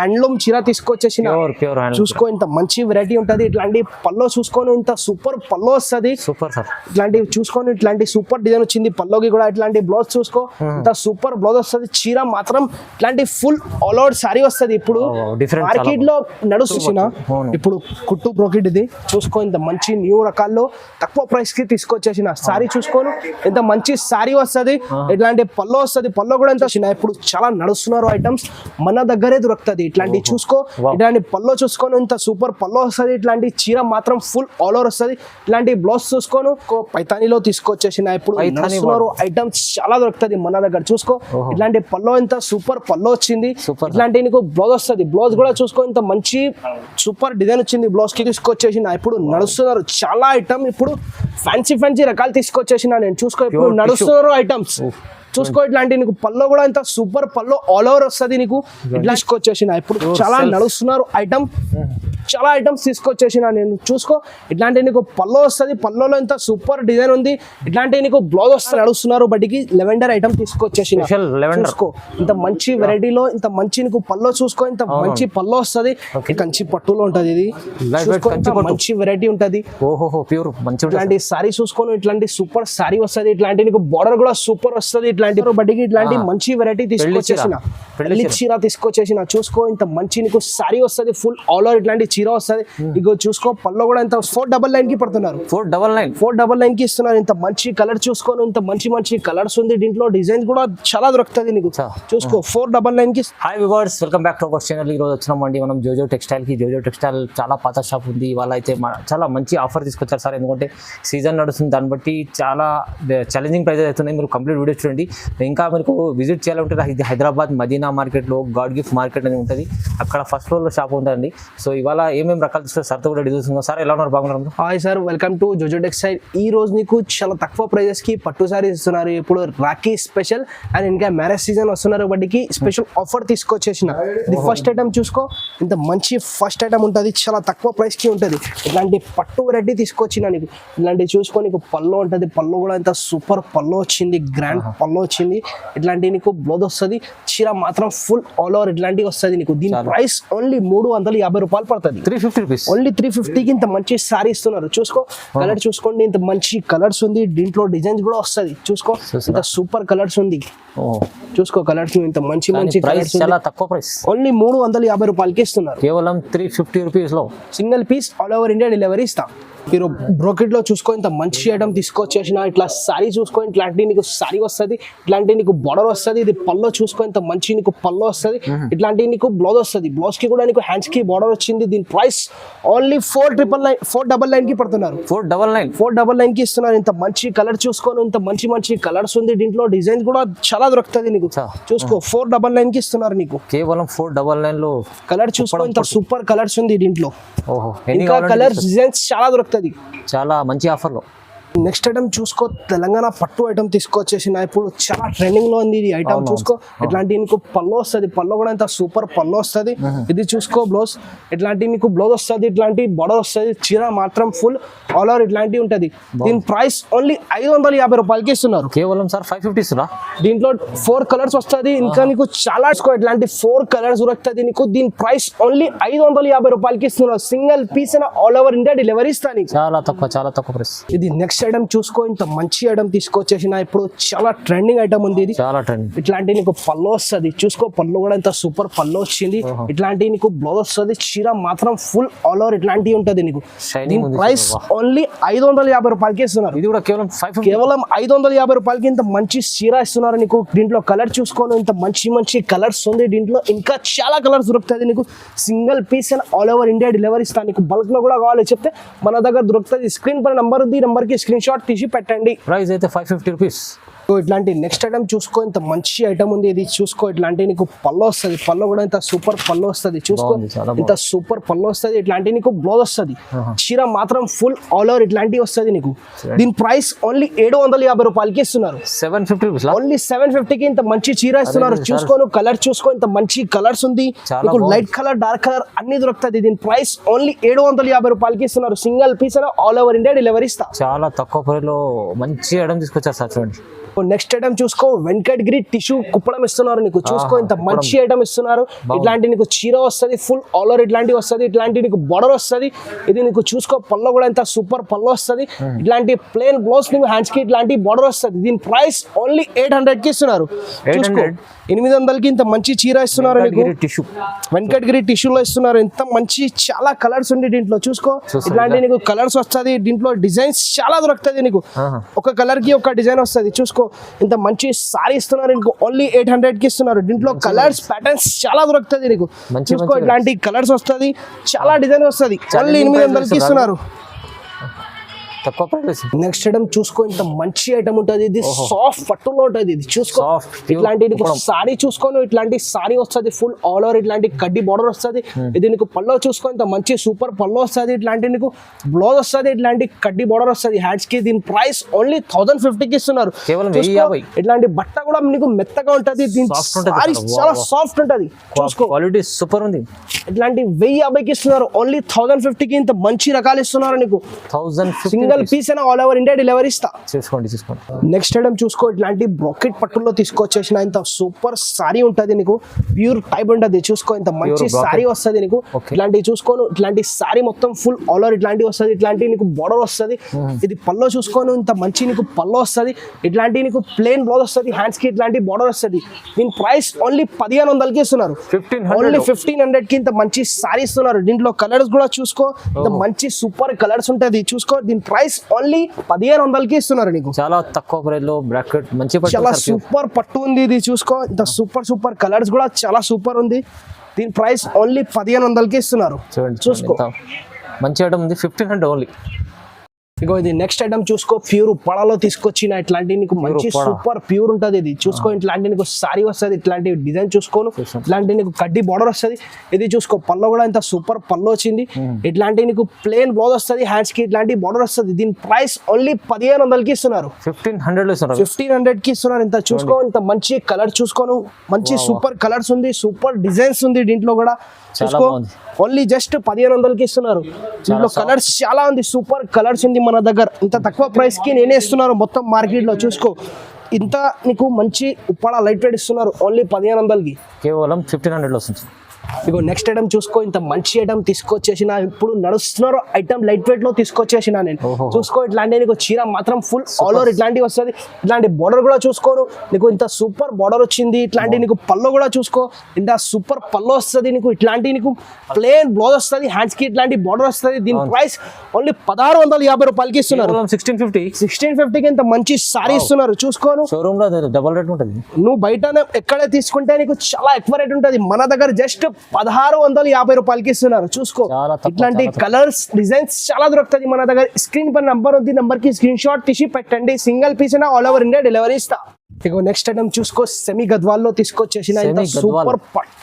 Handloom చీర తీసుకొచ్చేసిన చూసుకో ఇంత మంచి వెరైటీ ఉంటది. ఇట్లాంటి పల్లో చూసుకొని ఇంత సూపర్ పల్లో వస్తుంది. సూపర్ సార్, ఇట్లాంటివి చూసుకొని ఇట్లాంటి సూపర్ డిజైన్ వచ్చింది పల్లోకి కూడా. ఇట్లాంటి బ్లౌజ్ చూసుకో ఇంత సూపర్ బ్లౌజ్ వస్తుంది. చీర మాత్రం ఇట్లాంటి ఫుల్ ఆల్ ఓవర్ సారీ వస్తుంది. ఇప్పుడు మార్కెట్ లో నడుస్తున్న ఇప్పుడు కుట్టు బ్రోకెట్ ఇది చూసుకో ఇంత మంచి న్యూ రకాల్లో తక్కువ ప్రైస్ కి తీసుకొచ్చేసిన సారీ చూసుకోను ఇంత మంచి సారీ వస్తుంది. ఇట్లాంటి పల్లో వస్తుంది. పల్లో కూడా ఎంత వచ్చిన ఇప్పుడు చాలా నడుస్తున్నారు ఐటమ్స్ మన దగ్గరే దొరుకుతుంది. ఇట్లాంటి చూసుకో ఇట్లాంటి పల్లో చూసుకోను ఇంత సూపర్ పల్లో వస్తుంది. ఇట్లాంటి చీర మాత్రం ఫుల్ ఆల్ ఓవర్ వస్తుంది. ఇట్లాంటి బ్లౌజ్ చూసుకోను పైతానీలో తీసుకొచ్చేసిన ఇప్పుడు నడుస్తున్నారు ఐటమ్స్ చాలా దొరుకుతుంది మన దగ్గర. చూసుకో ఇట్లాంటి పల్లో ఇంత సూపర్ పల్లో వచ్చింది. ఇట్లాంటి నీకు బ్లౌజ్ వస్తుంది. బ్లౌజ్ కూడా చూసుకో ఇంత మంచి సూపర్ డిజైన్ వచ్చింది. బ్లౌజ్ కి తీసుకొచ్చేసిన ఇప్పుడు నడుస్తున్నారు చాలా ఐటమ్. ఇప్పుడు ఫ్యాన్సీ రకాలు తీసుకొచ్చేసిన నేను చూసుకో ఇప్పుడు నడుస్తున్నారు ఐటమ్స్ చూసుకో. ఇట్లాంటి నీకు పల్లో కూడా ఇంత సూపర్ పల్లో ఆల్ ఓవర్ వస్తుంది. నీకు ఇట్లా తీసుకొచ్చేసిన ఇప్పుడు చాలా నడుస్తున్నారు ఐటమ్. చాలా ఐటమ్స్ తీసుకొచ్చేసిన నేను చూసుకో. ఇట్లాంటి నీకు పల్లో వస్తుంది. పల్లోలో ఇంత సూపర్ డిజైన్ ఉంది. ఇట్లాంటి నీకు బ్లౌజ్ వస్తుంది. నడుస్తున్నారు బట్టికి లెవెండర్ ఐటమ్ తీసుకొచ్చేసిన చూసుకో. ఇంత మంచి వెరైటీలో ఇంత మంచి నీకు పల్లో చూసుకో. ఇంత మంచి పల్లో వస్తుంది. కంచి పట్టులో ఉంటది ఇది. మంచి వెరైటీ ఉంటది. ఇట్లాంటి సారీ చూసుకోను ఇట్లాంటి సూపర్ సారీ వస్తుంది. ఇట్లాంటి నీకు బార్డర్ కూడా సూపర్ వస్తుంది. ఇట్లాంటి బట్టికి ఇట్లాంటి మంచి వెరైటీ తీసుకొచ్చేసిన పెళ్లి చీర తీసుకొచ్చేసిన చూసుకో. ఇంత మంచి నీకు సారీ వస్తుంది. ఫుల్ ఆల్ ఓవర్ ఇట్లాంటి చీర వస్తుంది. ఇగో చూసుకో పల్లో కూడా ఇంత 499 కి పడుతున్నారు. 499 కి ఇస్తున్నారు. ఇంత మంచి కలర్ చూసుకోను. ఇంత మంచి కలర్స్ ఉంది. దీంట్లో డిజైన్ కూడా చాలా దొరుకుతుంది నీకు చూసుకో. 499 కి. Hi viewers, welcome back to our channel. ఈ రోజు వచ్చినామండి మనం జోజో టెక్స్టైల్ కి. జోజో టెక్స్టైల్ చాలా పాత షాప్ ఉంది. ఇవాళ అయితే చాలా మంచి ఆఫర్ తీసుకొచ్చారు సార్. ఎందుకంటే సీజన్ నడుస్తుంది, దాన్ని బట్టి చాలా ఛాలెంజింగ్ ప్రైజెస్ అవుతున్నాయి. మీరు కంప్లీట్ వీడియో చూడండి. ఇంకా మీకు విజిట్ చేయాలంటే ఇది హైదరాబాద్ మదీనా మార్కెట్లో గాడ్ గిఫ్ట్ మార్కెట్ అనేది ఉంటుంది. అక్కడ ఫస్ట్ ఫ్లోర్లో షాప్ ఉంటుందండి. సో ఇవాళ ఏమేమి రకాలు తీసుకొస్తారు సార్తో కూడా చూస్తున్నాం. సార్ ఎలా ఉన్నారు? బాగున్నారు? Hi sir, welcome to Jojo textile. ఈ రోజు నీకు చాలా తక్కువ ప్రైజెస్ కి పట్టు సారీస్ ఇస్తున్నారు. ఇప్పుడు రాఖీ స్పెషల్ అండ్ ఇంకా మ్యారేజ్ సీజన్ వస్తున్నారు బట్టికి స్పెషల్ ఆఫర్ తీసుకొచ్చేసిన. ఇది ఫస్ట్ ఐటమ్ చూసుకో. ఇంత మంచి ఫస్ట్ ఐటమ్ ఉంటుంది. చాలా తక్కువ ప్రైస్ కి ఉంటుంది. ఇలాంటి పట్టు వెరైటీ తీసుకొచ్చిన నీకు. ఇలాంటి చూసుకో నీకు పల్లో ఉంటుంది. పల్లో కూడా ఇంత సూపర్ పల్లో వచ్చింది. గ్రాండ్ పల్లో వచ్చింది. ఇట్లాంటి నీకు బ్లౌజ్ వస్తుంది. చీర మాత్రం ఫుల్ ఆల్ ఓవర్ ఇట్లాంటివి వస్తుంది నీకు. దీని ప్రైస్ ఓన్లీ 350 రూపాయలు పడుతుంది. 350 రూపీస్ ఓన్లీ 350 కి ఇంత మంచి సారీ ఇస్తున్నారు. చూసుకో కలర్ చూసుకోండి. ఇంత మంచి కలర్స్ ఉంది. దీంట్లో డిజైన్స్ కూడా వస్తుంది. చూసుకో ఇంత సూపర్ కలర్స్ ఉంది. చూసుకో కలర్స్ ఇంత మంచి ప్రైస్ చాలా తక్కువ ప్రైస్. ఓన్లీ 350 రూపాయలకి ఇస్తున్నారు. కేవలం 350 రూపీస్ లో single piece all over India delivery ఇస్తాం. మీరు బ్రోకెట్ లో చూసుకో ఇంత మంచి ఐటమ్ తీసుకొచ్చేసిన. ఇట్లా సారీ చూసుకో. ఇట్లాంటి నీకు సారీ వస్తుంది. ఇట్లాంటి నీకు బార్డర్ వస్తుంది. ఇది పల్లో చూసుకో. ఇంత మంచి నీకు పల్లో వస్తుంది. ఇట్లాంటి నీకు బ్లౌజ్ వస్తుంది. బ్లౌజ్ కి కూడా నీకు హ్యాండ్స్ కి బార్డర్ వచ్చింది. దీని ప్రైస్ ఓన్లీ 499 కి పడుతున్నారు. 499 కి ఇస్తున్నారు. ఇంత మంచి కలర్ చూసుకోను. ఇంత మంచి కలర్స్ ఉంది. దీంట్లో డిజైన్ కూడా చాలా దొరుకుతుంది నీకు. చూసుకో 499 కి ఇస్తున్నారు నీకు. కేవలం 499 లో కలర్ చూసుకో. ఇంత సూపర్ కలర్స్ ఉంది దీంట్లో. ఇంకా కలర్స్ డిజైన్స్ చాలా దొరుకుతుంది. చాలా మంచి ఆఫర్ లో. నెక్స్ట్ ఐటమ్ చూసుకో. తెలంగాణ పట్టు ఐటమ్ తీసుకొచ్చేసిన. ఇప్పుడు చాలా ట్రెండింగ్ లో ఉంది ఇది ఐటమ్. చూసుకో ఇట్లాంటి నీకు పల్లో వస్తుంది. పల్లో కూడా ఇంత సూపర్ పల్లో వస్తుంది. ఇది చూసుకో బ్లౌజ్. ఇట్లాంటి నీకు బ్లౌజ్ వస్తుంది. ఇట్లాంటి బార్డర్ వస్తుంది. చీర మాత్రం ఫుల్ ఆల్ ఓవర్ ఇట్లాంటివి ఉంటది. దీని ప్రైస్ ఓన్లీ 550 రూపాయలకి ఇస్తున్నారు. కేవలం సార్ 550. దీంట్లో 4 కలర్స్ వస్తుంది. ఇంకా నీకు చాలా ఇట్లాంటి 4 కలర్స్ దొరుకుతుంది నీకు. దీని ప్రైస్ ఓన్లీ 550 రూపాయలకి ఇస్తున్నారు. Single piece all over India delivery ఇస్తాను. చాలా తక్కువ ప్రైస్. ఇది నెక్స్ట్ ఐటమ్ చూసుకో. ఇంత మంచి ఐటమ్ తీసుకొచ్చేసిన. ఇప్పుడు చాలా ట్రెండింగ్ ఐటమ్ ఉంది ఇది. చాలా ట్రెండింగ్. ఇట్లాంటి నీకు పల్లో వస్తుంది. చూసుకో పల్లో కూడా ఇంత సూపర్ పల్లో వచ్చింది. ఇట్లాంటి నీకు బ్లౌజ్ వస్తుంది. చీర మాత్రం ఫుల్ ఆల్ ఓవర్ ఇట్లాంటివి ఉంటది నీకు. ప్రైస్ ఓన్లీ 550 రూపాయలకి ఇస్తున్నారు. ఇది కూడా కేవలం 550 రూపాయలకి ఇంత మంచి చీర ఇస్తున్నారు నీకు. దీంట్లో కలర్ చూసుకోను. ఇంత మంచి కలర్స్ ఉంది. దీంట్లో ఇంకా చాలా కలర్స్ దొరుకుతుంది నీకు. Single piece all over India delivery ఇస్తాను నీకు. బల్క్ లో కూడా కావాలి చెప్తే మన దగ్గర దొరుకుతుంది. స్క్రీన్ పై నంబర్ ఉంది. నంబర్ కి స్క్రీన్ షాట్ తీసి పెట్టండి. ప్రైస్ అయితే 550 రూపీస్. ఇట్లాంటి నెక్స్ట్ ఐటమ్ చూసుకో. ఇంత మంచి ఐటమ్ ఉంది ఇది. చూసుకో ఇట్లాంటి నీకు పల్లో వస్తుంది. పల్లో కూడా ఇంత సూపర్ పల్లో వస్తుంది. చూసుకో ఇంత సూపర్ పల్లో వస్తుంది. ఇట్లాంటి నీకు బ్లౌజ్ వస్తుంది. చీర మాత్రం ఫుల్ ఆల్ ఓవర్ ఇట్లాంటివి వస్తుంది నీకు. దీని ప్రైస్ ఓన్లీ 750 రూపాయలకి ఇస్తున్నారు. 750 రూపీస్. ఓన్లీ 750 కి ఇంత మంచి చీర ఇస్తున్నారు. చూసుకోను కలర్ చూసుకో. ఇంత మంచి కలర్స్ ఉంది. లైట్ కలర్ డార్క్ కలర్ అన్ని దొరుకుతుంది. దీని ప్రైస్ ఓన్లీ 750 రూపాయలకి ఇస్తున్నారు. Single piece all over India delivery ఇస్తా. చాలా తక్కువ ప్రైస్ లో మంచి ఐటమ్ తీసుకొచ్చారు సార్. చూడండి నెక్స్ట్ ఐటమ్ చూసుకో, వెంకటగిరి టిష్యూ కుప్పడం ఇస్తున్నారు నీకు. చూసుకో ఇంత మంచి ఐటమ్ ఇస్తున్నారు. ఇట్లాంటి నీకు చీర వస్తుంది, ఫుల్ ఆల్ ఓవర్ ఇట్లాంటివి వస్తుంది. ఇట్లాంటి నీకు బోర్డర్ వస్తుంది. ఇది నీకు చూసుకో పల్లో కూడా ఎంత సూపర్ పల్లో వస్తుంది. ఇట్లాంటి ప్లేన్ బ్లౌజ్ నీకు హ్యాండ్స్ కి ఇట్లాంటి బోర్డర్ వస్తుంది. దీని ప్రైస్ ఓన్లీ 800 కి ఇస్తున్నారు. చూసుకో 800కి ఇంత మంచి చీర ఇస్తున్నారు నీకు. వెంకటగిరి టిష్యూలో ఇస్తున్నారు. ఇంత మంచి చాలా కలర్స్ ఉంది దీంట్లో. చూసుకో ఇట్లాంటి నీకు కలర్స్ వస్తుంది. దీంట్లో డిజైన్స్ చాలా దొరుకుతుంది నీకు. ఒక కలర్ కి ఒక డిజైన్ వస్తుంది. చూసుకో ఇంత మంచి సారీ ఇస్తున్నారు నీకు. ఓన్లీ 800 కి ఇస్తున్నారు. దీంట్లో కలర్స్ ప్యాటర్న్స్ చాలా దొరుకుతుంది నీకు. చూసుకో ఇట్లాంటి కలర్స్ వస్తుంది, చాలా డిజైన్ వస్తుంది. ఓన్లీ 800 కి ఇస్తున్నారు. తక్కువ ప్రైస్. నెక్స్ట్ ఐటమ్ చూసుకో, ఇంత మంచి ఐటమ్ ఉంటుంది. ఇది సాఫ్ట్ పట్టులో ఉంటుంది. ఇది చూసుకో ఇట్లాంటి నీకు సారీ చూసుకోను. ఇట్లాంటి సారీ వస్తుంది ఫుల్ ఆల్ ఓవర్. ఇట్లాంటి కడ్డీ బార్డర్ వస్తుంది. ఇది నీకు పల్లో చూసుకో ఇంత మంచి సూపర్ పల్లో వస్తుంది. ఇట్లాంటి నీకు బ్లౌజ్ వస్తుంది. ఇట్లాంటి కడ్డీ బార్డర్ వస్తుంది హ్యాండ్స్ కి. దీని ప్రైస్ ఓన్లీ 1050 కి ఇస్తున్నారు. ఇట్లాంటి బట్ట కూడా నీకు మెత్తగా ఉంటుంది. దీని సారీ చాలా సాఫ్ట్ ఉంటుంది. చూసుకో క్వాలిటీ సూపర్ ఉంది. ఇట్లాంటి 1050 కి ఇస్తున్నారు. ఓన్లీ 1050 కి ఇంత మంచి రకాలు ఇస్తున్నారు నీకు. 1050 పీస్ అయినా ఆల్ ఓవర్ ఇండియా డెలివరీ ఇస్తా. చూసుకోండి. నెక్స్ట్ ఐటమ్ చూసుకో, ఇట్లాంటి బ్రాకెట్ పట్టుల్లో తీసుకొచ్చేసిన ఇంత సూపర్ సారీ ఉంటుంది నీకు. ప్యూర్ టైప్ ఉంటుంది. చూసుకో ఇంత మంచి సారీ వస్తుంది నీకు. ఇట్లాంటివి చూసుకోను. ఇట్లాంటి సారీ మొత్తం ఫుల్ ఆల్ ఓవర్ ఇట్లాంటివి వస్తుంది. ఇట్లాంటి నీకు బోర్డర్ వస్తుంది. ఇది పల్లో చూసుకోను. ఇంత మంచి నీకు పల్లో వస్తుంది. ఇట్లాంటి నీకు ప్లేన్ బ్లౌజ్ వస్తుంది. హ్యాండ్స్ కి ఇట్లాంటి బోర్డర్ వస్తుంది. దీని ప్రైస్ ఓన్లీ 1500 కి ఇస్తున్నారు. ఓన్లీ 1500 కి ఇంత మంచి సారీ ఇస్తున్నారు. దీంట్లో కలర్స్ కూడా చూసుకో. ఇంత మంచి సూపర్ కలర్స్ ఉంటుంది. చూసుకో దీని ప్రైస్ ఓన్లీ 1500 కి ఇస్తున్నారు నీకు. చాలా తక్కువ ప్రైస్ లో బ్రాకెట్ మంచి పట్టు, చాలా సూపర్ పట్టు ఉంది. ఇది చూసుకో ఇంత సూపర్ కలర్స్ కూడా చాలా సూపర్ ఉంది. దీని ప్రైస్ ఓన్లీ 1500 కి ఇస్తున్నారు. చూసుకో మంచి ఐటమ్ ఉంది. 1500 ఓన్లీ. ఇగో ఇది నెక్స్ట్ ఐటమ్ చూసుకో, ప్యూర్ పడాలో తీసుకొచ్చిన ఇట్లాంటి నీకు మంచి సూపర్ ప్యూర్ ఉంటుంది. ఇది చూసుకో ఇట్లాంటి నీకు సారీ వస్తుంది. ఇట్లాంటి డిజైన్ చూసుకోను. ఇట్లాంటి నీకు కడ్డీ బార్డర్ వస్తుంది. ఇది చూసుకో పల్లో కూడా ఇంత సూపర్ పల్లో వచ్చింది. ఇట్లాంటి నీకు ప్లేన్ బ్లౌజ్ వస్తుంది. హ్యాండ్స్ కి ఇట్లాంటి బార్డర్ వస్తుంది. దీని ప్రైస్ ఓన్లీ 1500 కి ఇస్తున్నారు. 1500 కి ఇస్తున్నారు. ఇంత చూసుకో ఇంత మంచి కలర్ చూసుకోను. మంచి సూపర్ కలర్స్ ఉంది. సూపర్ డిజైన్స్ ఉంది దీంట్లో కూడా. చూసుకో ఓన్లీ జస్ట్ 1500 కి ఇస్తున్నారు. దీంట్లో కలర్స్ చాలా ఉంది. సూపర్ కలర్స్ ఉంది మన దగ్గర. ఇంత తక్కువ ప్రైస్ కి నేనే ఇస్తున్నారు మొత్తం మార్కెట్ లో. చూసుకో ఇంత నీకు మంచి ఉప్పాడ లైట్ వెయిట్ ఇస్తున్నారు. ఓన్లీ 1500 కి. కేవలం 1500 వస్తుంది. ఇగో నెక్స్ట్ ఐటమ్ చూసుకో, ఇంత మంచి ఐటమ్ తీసుకొచ్చేసిన. ఇప్పుడు నడుస్తున్నారు ఐటమ్ లైట్ వెయిట్ లో తీసుకొచ్చేసిన నేను. చూసుకో ఇట్లాంటి నీకు చీర మాత్రం ఫుల్ ఆల్ ఓవర్ ఇట్లాంటివి వస్తుంది. ఇట్లాంటి బార్డర్ కూడా చూసుకోను నీకు. ఇంత సూపర్ బార్డర్ వచ్చింది. ఇట్లాంటి నీకు పల్లో కూడా చూసుకో ఇంత సూపర్ పల్లో వస్తుంది నీకు. ఇట్లాంటి నీకు ప్లేన్ బ్లౌజ్ వస్తుంది. హ్యాండ్స్ కి ఇట్లాంటి బార్డర్ వస్తుంది. దీని ప్రైస్ ఓన్లీ 1650 రూపాయలకి ఇస్తున్నారు. 1650 కి ఇంత మంచి సారీ ఇస్తున్నారు. చూసుకోను షోరూమ్ లో డబుల్ రేట్ ఉంటుంది. నువ్వు బయట ఎక్కడే తీసుకుంటే నీకు చాలా ఎక్కువ రేట్ ఉంటుంది. మన దగ్గర జస్ట్ 1650 రూపాయలకి ఇస్తున్నారు. చూసుకో ఇట్లాంటి కలర్స్ డిజైన్స్ చాలా దొరుకుతుంది మన దగ్గర. స్క్రీన్ పై నంబర్ ఉంది. నంబర్ కి స్క్రీన్ షాట్ తీసి పెట్టండి. సింగిల్ పీస్ అయినా ఆల్ ఓవర్ ఇండియా డెలివరీ ఇస్తా. ఇక నెక్స్ట్ ఐటమ్ చూసుకో, సెమీ గద్వాల్లో తీసుకొచ్చేసిన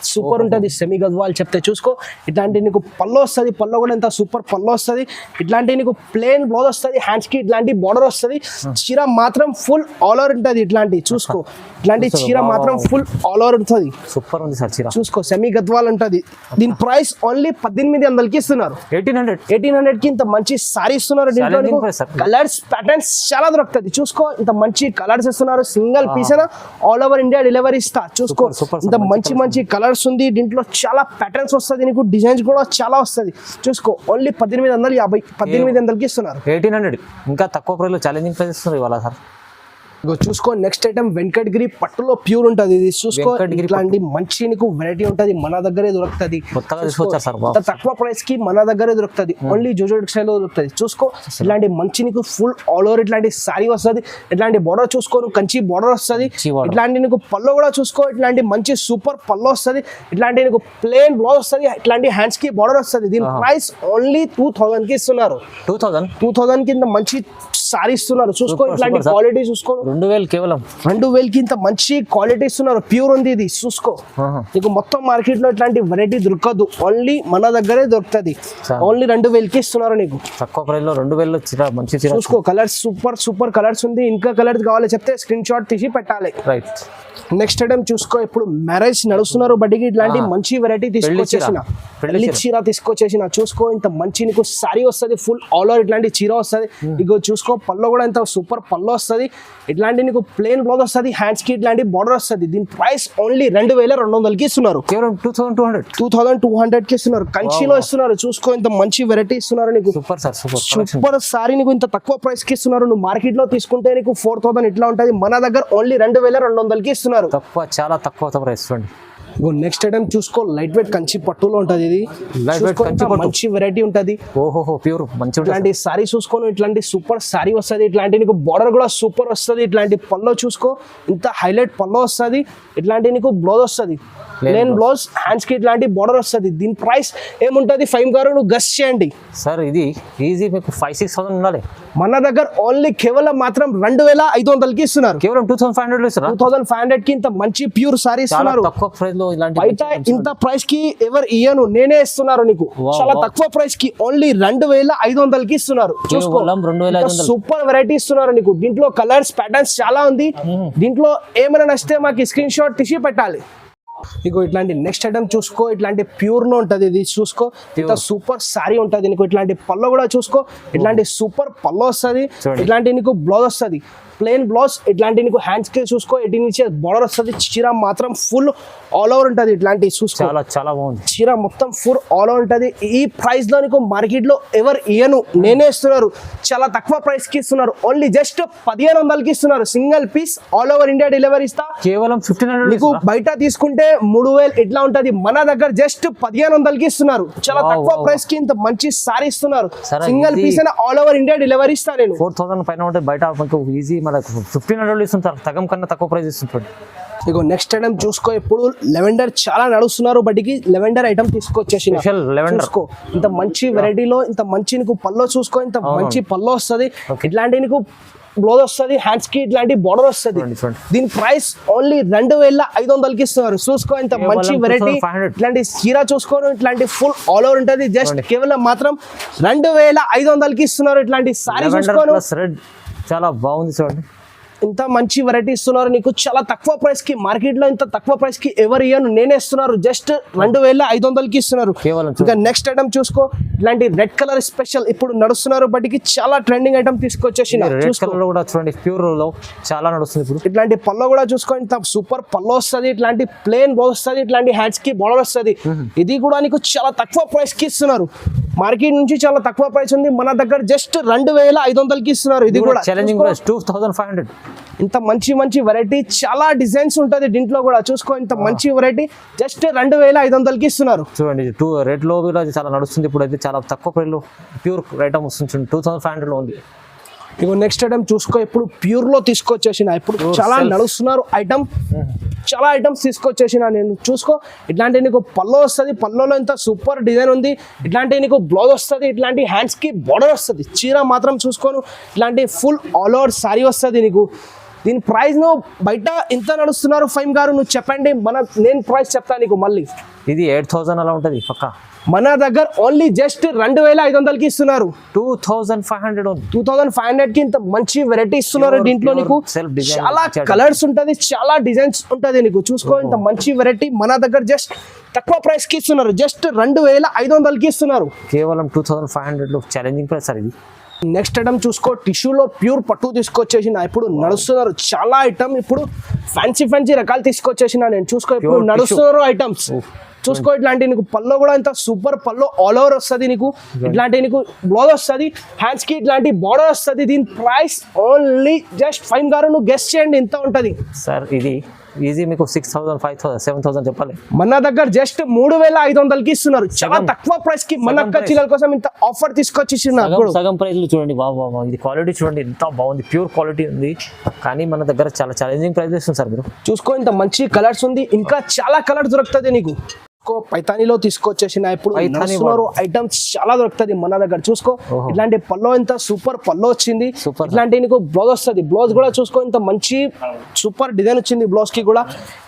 సూపర్ ఉంటుంది. సెమీ గద్వాల్ చెప్తే చూసుకో ఇట్లాంటి నీకు పల్లో వస్తుంది. పల్లో కూడా ఎంత సూపర్ పల్లో వస్తుంది. ఇట్లాంటి నీకు ప్లేన్ బ్లౌజ్ వస్తుంది. హ్యాండ్స్ కి ఇట్లాంటి బార్డర్ వస్తుంది. చీర మాత్రం ఫుల్ ఆల్ ఓవర్ ఉంటుంది. ఇట్లాంటి చూసుకో ఇట్లాంటి చీర మాత్రం ఫుల్ ఆల్ ఓవర్ ఉంటుంది. సూపర్ ఉంది సార్ చీర. చూసుకో సెమీ గద్వాల్ ఉంటుంది. దీని ప్రైస్ ఓన్లీ 1800 కి ఇస్తున్నారు. 1800 కి ఇంత మంచి సారీ ఇస్తున్నారు. దీంట్లో కలర్స్ ప్యాటర్న్స్ చాలా దొరుకుతుంది. చూసుకో ఇంత మంచి కలర్స్ ఇస్తున్నారు. సింగిల్ పీస్ అయినా ఆల్ ఓవర్ ఇండియా డెలివరీ ఇస్తా. చూసుకో ఇంత మంచి కలర్స్ ఉంది. దీంట్లో చాలా ప్యాటర్న్స్ వస్తుంది నీకు. డిజైన్స్ కూడా చాలా వస్తుంది. చూసుకో ఓన్లీ 1850 కి ఇస్తున్నారు. 1800 ఇంకా తక్కువ ప్రైస్ లో ఛాలెంజింగ్ ప్రైస్ ఇస్తున్నారు ఇవాళ సార్. చూసుకో నెక్స్ట్ ఐటమ్ వెంకటగిరి పట్టులో ప్యూర్ ఉంటుంది. ఇది చూసుకో ఇట్లాంటి మంచి నీకు వెరైటీ ఉంటుంది. మన దగ్గరే దొరుకుతుంది. తక్కువ ప్రైస్ కి మన దగ్గరే దొరుకుతుంది. ఓన్లీ జోజో టెక్స్టైల్ లో దొరుకుతుంది. చూసుకో ఇట్లాంటి మంచి నీకు ఫుల్ ఆల్ ఓవర్ ఇట్లాంటి సారీ వస్తుంది. ఇట్లాంటి బార్డర్ చూసుకో కంచి బార్డర్ వస్తుంది. ఇట్లాంటి నీకు పల్లో కూడా చూసుకో ఇట్లాంటి మంచి సూపర్ పల్లో వస్తుంది. ఇట్లాంటి నీకు ప్లేన్ బ్లౌజ్ వస్తుంది. ఇట్లాంటి హ్యాండ్స్ కి బార్డర్ వస్తుంది. దీని ప్రైస్ ఓన్లీ 2000 కి ఇస్తున్నారు. 2000 కింద మంచి సారీ ఇస్తున్నారు. చూసుకో ఇట్లాంటి క్వాలిటీ చూసుకో. 2000 కేవలం 2000 కి ఇంత మంచి క్వాలిటీ ఇస్తున్నారు. ప్యూర్ ఉంది ఇది. చూసుకో నీకు మొత్తం మార్కెట్ లో ఇట్లాంటి వెరైటీ దొరకదు. ఓన్లీ మన దగ్గరే దొరుకుతుంది. ఓన్లీ 2000 కి ఇస్తున్నారు నీకు. తక్కువ ప్రైస్ లో 2000 లో చీర మంచి చీర. చూసుకో కలర్స్ సూపర్ కలర్స్ ఉంది. ఇంకా కలర్స్ కావాలి చెప్తే స్క్రీన్ షాట్ తీసి పెట్టాలి. రైట్. నెక్స్ట్ ఐటమ్ చూసుకో, ఇప్పుడు మ్యారేజ్ నడుస్తున్నారు బట్టికి ఇట్లాంటి మంచి వెరైటీ తీసుకొచ్చేసిన పెళ్లి చీర తీసుకొచ్చేసిన. చూసుకో ఇంత మంచి నీకు సారీ వస్తుంది, ఫుల్ ఆల్ ఓవర్ ఇట్లాంటి చీర వస్తుంది. ఇగో చూసుకో పల్లో కూడా ఇంత సూపర్ పల్లో వస్తుంది. ఇట్లాంటి నీకు ప్లెయిన్ బ్లౌజ్ వస్తుంది, హ్యాండ్స్ కి ఇట్లాంటి బార్డర్ వస్తుంది. దీని ప్రైస్ ఓన్లీ 2200కి ఇస్తున్నారు, కేవలం 2200కి ఇస్తున్నారు. కంచిలో ఇస్తున్నారు. చూసుకో ఇంత మంచి వెరైటీ ఇస్తున్నారు నీకు. సూపర్ సార్, సూపర్ సారీ నీకు ఇంత తక్కువ ప్రైస్ కి ఇస్తున్నారు. నువ్వు మార్కెట్ లో తీసుకుంటే నీకు 4000 ఇట్లా ఉంటుంది, మన దగ్గర ఓన్లీ 2200కి ఇస్తున్నారు. తక్కువ, చాలా తక్కువ ప్రైస్ చూడండి. నెక్స్ట్ ఐటమ్ చూసుకో, లైట్ వెయిట్ కంచి పట్టులో ఉంటది. ఇది లైట్ వెయిట్ కంచి పట్టు, మంచి వెరైటీ ఉంటది. ఓహో ప్యూర్ మంచి. ఇట్లాంటి సారీ చూసుకోను, ఇట్లాంటి సూపర్ సారీ వస్తుంది. ఇట్లాంటి నీకు బార్డర్ కూడా సూపర్ వస్తుంది. ఇట్లాంటి పల్లో చూసుకో, ఇంత హైలైట్ పల్లో వస్తుంది. ఇట్లాంటి నీకు బ్లౌజ్ వస్తుంది, ప్లెయిన్ బ్లౌజ్, హ్యాండ్స్ కి ఇట్లాంటి బార్డర్ వస్తుంది. దీని ప్రైస్ ఏముంటది ఫైమ్ గారు నువ్వు గస్ చేయండి సార్. ఇది ఈజీ మీకు 5-6,000 ఉండాలి. మన దగ్గర ఓన్లీ కేవలం మాత్రం 2500కి ఇస్తున్నారు. కేవలం 2500 ఇస్తున్నారు. 2500కి ఇంత మంచి ప్యూర్ సారీ ఇస్తున్నారు. తక్కువ ప్రైస్ లో ఇలాంటి బయట ఇంత ప్రైస్ కి ఎవరు ఇయ్యను, నేనే ఇస్తున్నారు నీకు. చాలా తక్కువ ప్రైస్ కి ఓన్లీ 2500కి ఇస్తున్నారు. చూసుకో సూపర్ వెరైటీ ఇస్తున్నారు నీకు. దీంట్లో కలర్స్ ప్యాటర్న్స్ చాలా ఉంది. దీంట్లో ఏమైనా నచ్చితే మాకు స్క్రీన్ షాట్ తీసి పెట్టాలి. నీకు ఇట్లాంటి నెక్స్ట్ ఐటమ్ చూసుకో, ఇట్లాంటి ప్యూర్ లో ఉంటది. ఇది చూసుకో ఇంత సూపర్ సారీ ఉంటది నీకు. ఇట్లాంటి పల్లో కూడా చూసుకో, ఇట్లాంటి సూపర్ పల్లో వస్తుంది. ఇట్లాంటి నీకు బ్లౌజ్ వస్తుంది, ప్లెయిన్ బ్లౌజ్. ఇట్లాంటి నీకు హ్యాండ్స్ కి చూసుకో, ఎటు నుంచి బార్డర్ వస్తుంది. చీర మాత్రం ఫుల్ ఆల్ ఓవర్ ఉంటది. ఇట్లాంటి చూసుకో, చాలా బాగుంది. చీర మొత్తం ఫుల్ ఆల్ ఓవర్ ఉంటది. ఈ ప్రైస్ లో నీకు మార్కెట్ లో ఎవరు ఇయ్యను, నేనే ఇస్తున్నారు. చాలా తక్కువ ప్రైస్ కి ఇస్తున్నారు. ఓన్లీ జస్ట్ 1500కి ఇస్తున్నారు. Single piece all over India delivery ఇస్తా. కేవలం 1500. నీకు బయట తీసుకుంటే 3000 ఇట్లా ఉంటది, మన దగ్గర జస్ట్ 1500కి ఇస్తున్నారు. చాలా తక్కువ ప్రైస్ కి ఇంత మంచి సారీ ఇస్తున్నారు. సింగిల్ పీస్ అయినా ఆల్ ఓవర్ ఇండియా డెలివరీ ఇస్తా నేను. 4000 పైన ఉంటే బయట మనకు ఈజీ, మనకు 1500 ఇస్తుంటారు. సగం కన్నా తక్కువ ప్రైస్ ఇస్తుంటారు. ఇగో నెక్స్ట్ ఐటమ్ చూసుకో, ఇప్పుడు లెవెండర్ చాలా నడుస్తున్నారు బట్టికి లెవెండర్ ఐటమ్ తీసుకొచ్చేసి చూసుకో. ఇంత మంచి వెరైటీలో ఇంత మంచి నీకు పల్లో చూసుకో, ఇంత మంచి పల్లో వస్తుంది. ఇట్లాంటి నీకు బ్లౌజ్ వస్తుంది, హ్యాండ్స్ కి ఇట్లాంటి బార్డర్ వస్తుంది. దీని ప్రైస్ ఓన్లీ 2500కి ఇస్తున్నారు. చూసుకో ఇంత మంచి వెరైటీ. ఇట్లాంటి చీర చూసుకోను, ఇట్లాంటి ఫుల్ ఆల్ ఓవర్ ఉంటుంది. జస్ట్ కేవలం మాత్రం 2500కి ఇస్తున్నారు. ఇట్లాంటి సారీ చూసుకోను, చాలా బాగుంది చూడండి. ఇంత మంచి వెరైటీ ఇస్తున్నారు నీకు చాలా తక్కువ ప్రైస్ కి. మార్కెట్ లో ఇంత తక్కువ ప్రైస్ కి ఎవరు ఇయ్యను, నేనే ఇస్తున్నారు. జస్ట్ 2500కి ఇస్తున్నారు. ఇంకా నెక్స్ట్ ఐటమ్ చూసుకో, ఇలాంటి రెడ్ కలర్ స్పెషల్ ఇప్పుడు నడుస్తున్నారు బట్టికి చాలా ట్రెండింగ్ ఐటమ్ తీసుకొచ్చేసి చూడండి. ప్యూర్ లో చాలా నడుస్తుంది ఇప్పుడు. ఇట్లాంటి పల్లో కూడా చూసుకో, ఇంత సూపర్ పల్లో వస్తుంది. ఇట్లాంటి ప్లెయిన్ బ్లౌజ్ వస్తుంది, ఇట్లాంటి హ్యాండ్స్ కి బార్డర్ వస్తుంది. ఇది కూడా నీకు చాలా తక్కువ ప్రైస్ కి ఇస్తున్నారు. మార్కెట్ నుంచి చాలా తక్కువ ప్రైస్ ఉంది, మన దగ్గర జస్ట్ 2500కి ఇస్తున్నారు. ఇది కూడా ఛాలెంజింగ్ ప్రైస్ 2500. ఇంత మంచి మంచి వెరైటీ, చాలా డిజైన్స్ ఉంటుంది దీంట్లో కూడా. చూసుకో ఇంత మంచి వెరైటీ జస్ట్ 2500కి ఇస్తున్నారు. చూడండి రెడ్ లో కూడా చాలా నడుస్తుంది ఇప్పుడు. అయితే చాలా తక్కువ ప్రైస్ లో ప్యూర్ ఐటమ్ వస్తుంది. 2500 లో ఉంది. ఇగో నెక్స్ట్ ఐటమ్ చూసుకో, ఇప్పుడు ప్యూర్ లో తీసుకొచ్చేసిన. ఇప్పుడు చాలా నడుస్తున్నారు ఐటమ్, చాలా ఐటమ్స్ తీసుకొచ్చేసిన నేను. చూసుకో ఇట్లాంటి నీకు పల్లో వస్తుంది, పల్లోలో ఇంత సూపర్ డిజైన్ ఉంది. ఇట్లాంటి నీకు బ్లౌజ్ వస్తుంది, ఇట్లాంటి హ్యాండ్స్ కి బార్డర్ వస్తుంది. చీర మాత్రం చూసుకోను, ఇట్లాంటి ఫుల్ ఆల్ ఓవర్ సారీ వస్తుంది నీకు. దీని ప్రైస్ నువ్వు బయట ఎంత నడుస్తున్నారు ఫైమ్ గారు, నువ్వు చెప్పండి, నేను ప్రైస్ చెప్తాను నీకు. మళ్ళీ ఇది 8000 అలా ఉంటుంది పక్కా. మన దగ్గర ఓన్లీ జస్ట్ 2500కి ఇస్తున్నారు. 2500కి ఇంత మంచి వెరైటీ ఇస్తున్నారు. దీంట్లో నీకు చాలా కలర్స్ ఉంటది, చాలా డిజైన్స్ ఉంటది నీకు. చూసుకో ఇంత మంచి వెరైటీ మన దగ్గర జస్ట్ తక్కువ ప్రైస్ కి ఇస్తున్నారు. జస్ట్ 2500కి ఇస్తున్నారు. కేవలం 2500 లో ఛాలెంజింగ్ ప్రైస్ సార్ ఇది. నెక్స్ట్ ఐటమ్ చూసుకో, టిష్యూలో ప్యూర్ పట్టు తీసుకొచ్చేసిన. ఇప్పుడు నడుస్తున్నారు చాలా ఐటమ్, ఇప్పుడు ఫ్యాన్సీ రకాలు తీసుకొచ్చేసిన నేను. చూసుకో ఇప్పుడు నడుస్తున్నారు ఐటమ్స్. చూసుకో ఇట్లాంటి నీకు పల్లో కూడా ఇంత సూపర్ పల్లో ఆల్ ఓవర్ వస్తుంది నీకు. ఇట్లాంటి నీకు బ్లౌజ్ వస్తుంది, హ్యాండ్స్ కి ఇట్లాంటి బార్డర్ వస్తుంది. దీని ప్రైస్ ఓన్లీ జస్ట్ 5 గారు నువ్వు గెస్ చేయండి ఎంత ఉంటది సార్. ఇది ఈజీ మీకు 6000, 5000, 7000 చెప్పాలి. మన దగ్గర జస్ట్ 3500కి ఇస్తున్నారు. చాలా తక్కువ ప్రైస్ కి మన చీరల కోసం ఇంత ఆఫర్ తీసుకొచ్చేసిన. సగం ప్రైస్ లో చూడండి. బాబా ఇది క్వాలిటీ చూడండి ఎంత బాగుంది, ప్యూర్ క్వాలిటీ ఉంది. కానీ మన దగ్గర చాలా ఛాలెంజింగ్ ప్రైస్ ఇస్తుంది సార్. మీరు చూసుకో ఇంత మంచి కలర్స్ ఉంది, ఇంకా చాలా కలర్స్ దొరుకుతుంది నీకు. పైతానీలో తీసుకొచ్చేసిన. ఇప్పుడు ఐటమ్స్ చాలా దొరుకుతుంది మన దగ్గర. చూసుకో ఇట్లాంటి పల్లో ఇంత సూపర్ పల్లో వచ్చింది. ఇట్లాంటి నీకు బ్లౌజ్ వస్తుంది, బ్లౌజ్ కూడా చూసుకో ఇంత మంచి సూపర్ డిజైన్ వచ్చింది బ్లౌజ్ కి కూడా.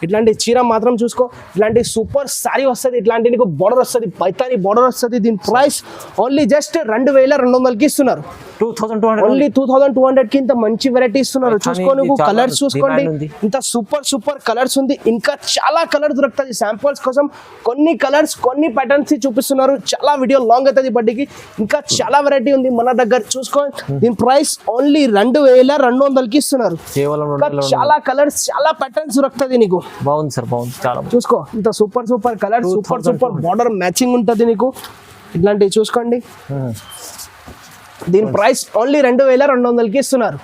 ఇట్లాంటి చీర మాత్రం చూసుకో, ఇట్లాంటి సూపర్ సారీ వస్తుంది. ఇట్లాంటి నీకు బార్డర్ వస్తుంది, పైతానీ బార్డర్ వస్తుంది. దీని ప్రైస్ ఓన్లీ జస్ట్ 2200కి ఇస్తున్నారు. 2200 ఓన్లీ 2200 కి ఇంత మంచి వెరైటీ ఇస్తున్నారు. కానీ చూసుకో నువ్వు ఇది చాలా కలర్స్ చూసుకోండి, demand ఉంది. ఇంత సూపర్ కలర్స్ ఉంది. ఇంకా చాలా కలర్ దొరుకుతుంది. శాంపుల్స్ కోసం కొన్ని కలర్స్ కొన్ని ప్యాటర్న్స్ చూపిస్తున్నారు. చాలా వీడియో లాంగ్ అవుతుంది బడ్డీకి. ఇంకా చాలా వెరైటీ ఉంది మన దగ్గర. చూసుకో దీని ప్రైస్ ఓన్లీ 2200కి ఇస్తున్నారు. కేవలం ఇంకా చాలా కలర్స్ చాలా ప్యాటర్న్స్ దొరుకుతుంది నీకు. బాగుంది సార్, బాగుంది, చాలా బాగుంది. చూసుకో ఇంత super colour, super border matching ఉంటుంది నీకు. ఇట్లాంటివి చూసుకోండి. దీని ప్రైస్ ఓన్లీ 2200కి ఇస్తున్నారు.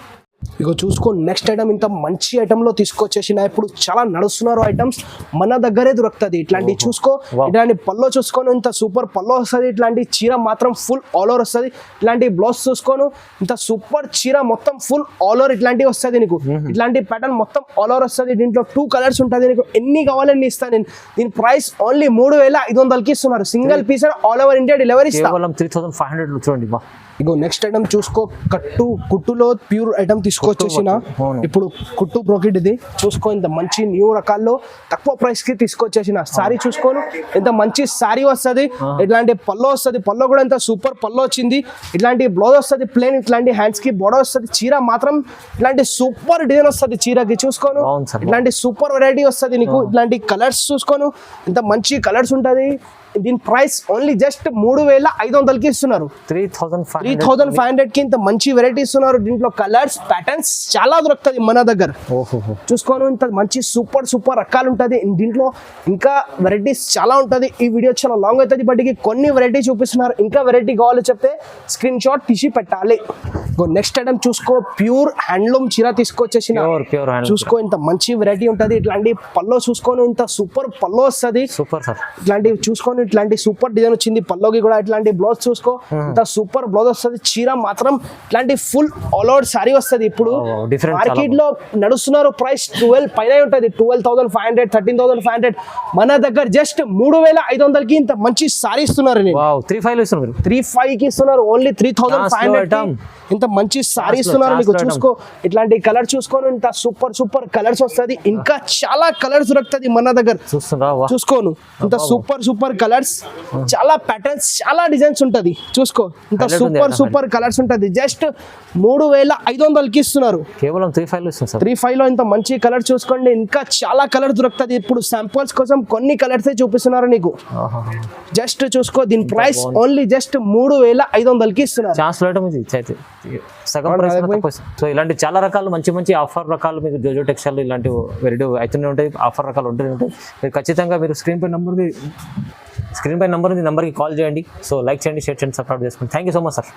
ఇగో చూసుకో నెక్స్ట్ ఐటమ్ ఇంత మంచి ఐటమ్ లో తీసుకొచ్చేసిన ఇప్పుడు చాలా నడుస్తున్నారు ఐటమ్స్ మన దగ్గరే దొరుకుతుంది. ఇట్లాంటి చూసుకో, ఇట్లాంటి పల్లో చూసుకోను ఇంత సూపర్ పల్లో వస్తుంది. ఇట్లాంటి చీర మాత్రం ఫుల్ ఆల్ ఓవర్ వస్తుంది. ఇట్లాంటి బ్లౌజ్ చూసుకోను ఇంత సూపర్ చీర మొత్తం ఫుల్ ఆల్ ఓవర్ ఇట్లాంటివి వస్తుంది నీకు. ఇట్లాంటి ప్యాటర్న్ మొత్తం ఆల్ ఓవర్ వస్తుంది. దీంట్లో 2 కలర్స్ ఉంటుంది నీకు. ఎన్ని కావాలని ఇస్తాను నేను. దీని ప్రైస్ ఓన్లీ 3500కి ఇస్తున్నారు. Single piece all over India delivery ఇస్తాను. కేవలం 3500 చూడండి. బా ఇగో నెక్స్ట్ ఐటమ్ చూసుకో, కుట్టులో ప్యూర్ ఐటమ్ తీసుకొచ్చేసిన ఇప్పుడు కుట్టు బ్రోకెట్. ఇది చూసుకో ఇంత మంచి న్యూ రకాల్లో తక్కువ ప్రైస్ కి తీసుకొచ్చేసిన సారీ. చూసుకోను ఇంత మంచి సారీ వస్తుంది. ఇట్లాంటి పల్లో వస్తుంది. పల్లో కూడా ఇంత సూపర్ పల్లో వచ్చింది. ఇట్లాంటి బ్లౌజ్ వస్తుంది ప్లేన్. ఇట్లాంటి హ్యాండ్స్ కి బోర్డర్ వస్తుంది. చీర మాత్రం ఇట్లాంటి సూపర్ డిజైన్ వస్తుంది చీరకి. చూసుకోను ఇట్లాంటి సూపర్ వెరైటీ వస్తుంది నీకు. ఇట్లాంటి కలర్స్ చూసుకోను ఇంత మంచి కలర్స్ ఉంటుంది. దీని ప్రైస్ ఓన్లీ జస్ట్ 3500కి ఇస్తున్నారు. 3500కి ఇంత మంచి వెరైటీ ఇస్తున్నారు. దీంట్లో కలర్స్ ప్యాటర్న్స్ చాలా దొరుకుతుంది మన దగ్గర. చూసుకోను ఇంత మంచి సూపర్ రకాలు ఉంటుంది దీంట్లో. ఇంకా వెరైటీస్ చాలా ఉంటుంది. ఈ వీడియో చాలా లాంగ్ అవుతుంది బట్టికి కొన్ని వెరైటీ చూపిస్తున్నారు. ఇంకా వెరైటీ కావాలో చెప్తే స్క్రీన్ షాట్ తీసి పెట్టాలి. నెక్స్ట్ ఐటమ్ చూసుకో, ప్యూర్ హ్యాండ్లూమ్ చీర తీసుకొచ్చేసిన. చూసుకో ఇంత మంచి వెరైటీ ఉంటుంది. ఇట్లాంటి పల్లో చూసుకోను ఇంత సూపర్ పల్లో వస్తుంది. Super sir. ఇట్లాంటివి చూసుకోను ఇట్లాంటి సూపర్ డిజైన్ వచ్చింది పల్లోకి కూడా. ఇట్లాంటి బ్లౌజ్ చూసుకో ఇంత సూపర్ బ్లౌజ్ వస్తుంది. చీర మాత్రం ఇట్లాంటి ఫుల్ ఆల్ ఓవర్ సారీ వస్తుంది. ఇప్పుడు మార్కెట్ లో నడుస్తున్నారు ప్రైస్ 12 పైన ఉంటుంది. 12,500 13,500. మన దగ్గర జస్ట్ 3500కి ఇంత మంచి సారీ ఇస్తున్నారు. 35కి ఇస్తున్నారు. ఓన్లీ 3500 ఇంత మంచి సారీ ఇస్తున్నారు నీకు. చూసుకో ఇట్లాంటి కలర్ చూసుకోను ఇంత సూపర్ కలర్స్ వస్తుంది. ఇంకా చాలా కలర్స్ దొరుకుతుంది మన దగ్గర. చూసుకోను ఇంత సూపర్ కలర్స్, చాలా ప్యాటర్న్స్, చాలా డిజైన్స్ ఉంటది. చూసుకో ఇంత సూపర్ కలర్స్ ఉంటది. జస్ట్ 3500కి ఇస్తున్నారు. కేవలం 35లో ఇంత మంచి కలర్ చూసుకోండి. ఇంకా చాలా కలర్ దొరుకుతుంది. ఇప్పుడు శాంపుల్స్ కోసం కొన్ని కలర్స్ చూపిస్తున్నారు నీకు. జస్ట్ చూసుకో దీని ప్రైస్ ఓన్లీ జస్ట్ 3500కి ఇస్తున్నారు. సగం ప్రైస్. సో ఇలాంటి చాలా రకాలు మంచి ఆఫర్ రకాలు మీకు జోజో టెక్స్టైల్ ఇలాంటి వెరైటీ అవుతూనే ఉంటాయి. ఆఫర్ రకాలు ఉంటూనే ఉంటాయి. మీరు ఖచ్చితంగా మీరు స్క్రీన్ పై నెంబర్కి కాల్ చేయండి. సో లైక్ చేయండి, షేర్ చేయండి, సబ్స్క్రైబ్ చేసుకోండి. Thank you so much sir.